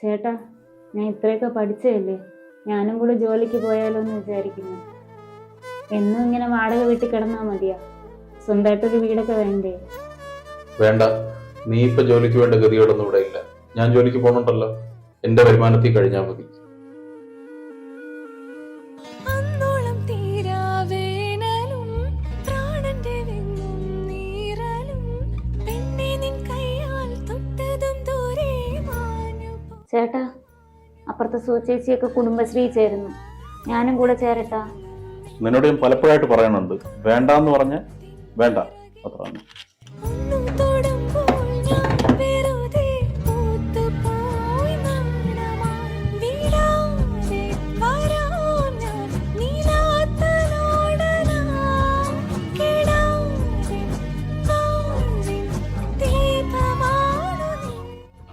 ചേട്ടാ, ഞാൻ ഇത്രയൊക്കെ പഠിച്ചതല്ലേ, ഞാനും കൂടെ ജോലിക്ക് പോയാലോ എന്ന് വിചാരിക്കുന്നു. എന്നും ഇങ്ങനെ വാടക വീട്ടിൽ കിടന്നാ മതിയാ? സ്വന്തമായിട്ടൊരു വീടൊക്കെ വേണ്ടേ? വേണ്ട, നീ ഇപ്പൊ ജോലിക്ക് വേണ്ട ഗതിയോടൊന്നും ഇവിടെ ഇല്ല. ഞാൻ ജോലിക്ക് പോകണുണ്ടല്ലോ, എന്റെ വരുമാനത്തിൽ കഴിഞ്ഞാൽ മതി. ചേട്ടാ, അപ്പുറത്തെ സൂചേച്ചിയൊക്കെ കുടുംബശ്രീ ചേരുന്നു, ഞാനും കൂടെ ചേരട്ടാ? നിന്നോട് ഞാൻ പലപ്പോഴായിട്ട് പറയണുണ്ട്, വേണ്ടാന്ന് പറഞ്ഞ വേണ്ട, അത്രയാണ്.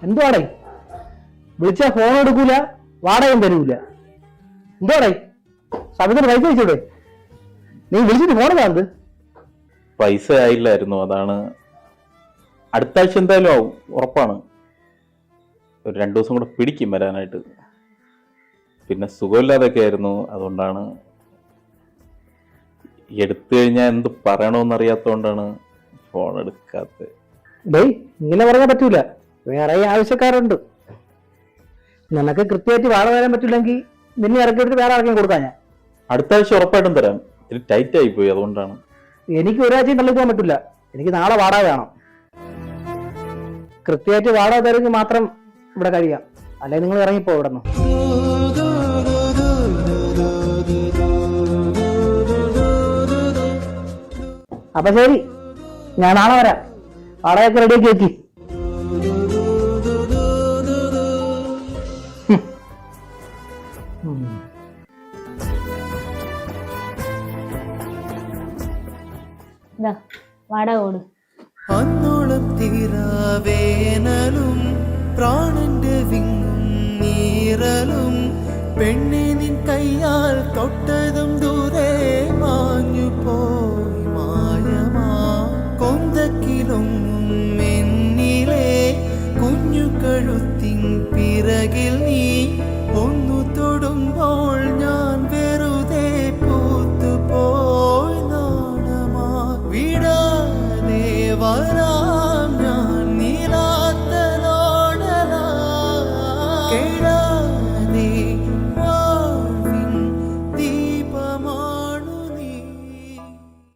എന്തുവാടേ വിളിച്ചാ ഫോൺ എടുക്കൂല, വാടകയും തരൂല? എന്തുവാടേ സമയത്തിന് പൈസ അയച്ചൂടെ? നീ വിളിച്ചിട്ട് ഫോൺ കാണുന്നത്? പൈസ ആയില്ലായിരുന്നു, അതാണ്. അടുത്ത ആഴ്ച എന്തായാലും ആവും, ഉറപ്പാണ്. ഒരു 2 ദിവസം കൂടെ പിടിക്കും വരാനായിട്ട്. പിന്നെ സുഖമില്ലാതൊക്കെ ആയിരുന്നു, അതുകൊണ്ടാണ്. എടുത്തു കഴിഞ്ഞാൽ എന്ത് പറയണമെന്നറിയാത്തോണ്ടാണ് ഫോൺ എടുക്കാത്തത്. ഡേയ്, ഇങ്ങനെ പറയാൻ പറ്റൂല, വേറെ ആവശ്യക്കാരുണ്ട്. നിനക്ക് കൃത്യമായിട്ട് വാടക തരാൻ പറ്റില്ലെങ്കിൽ നിന്നെ ഇറക്കിയിട്ട് വേറെ ആർക്കും കൊടുക്കാൻ ഞാൻ. അടുത്ത ആഴ്ച ഉറപ്പായിട്ടും തരാം. ഇത്തിരി ടൈറ്റ് ആയിപ്പോയി, അതുകൊണ്ടാണ്. എനിക്ക് ഒരാഴ്ചയും തള്ളി പോകാൻ പറ്റില്ല, എനിക്ക് നാളെ വാടക വേണം. കൃത്യമായിട്ട് വാടക തരുമെങ്കിൽ മാത്രം ഇവിടെ കഴിയാം, അല്ലെങ്കിൽ നിങ്ങൾ ഇറങ്ങിപ്പോ ഇവിടെ നിന്ന്. അപ്പൊ ശരി, ഞാൻ നാളെ വരാം. വാടകയൊക്കെ റെഡിയാക്കി വെക്കി. വാടക ഓട്. അന്നോളം തീരാവേനലും പ്രാണന്റെ വിങ്ങും നീറലും പെണ്ണെ നിൻ കയ്യാൽ തൊട്ടതും ദൂരെ മാഞ്ഞു പോയി മായമാ കൊന്തക്കിലും എന്നിലെ കുഞ്ഞു കഴുത്തിൻ പിറകിൽ നീ ഒന്നു തൊടുമ്പോൾ ഞാൻ വെറുതെ പൂത്തുപോയി നാണമാ വിടാതെ വരാ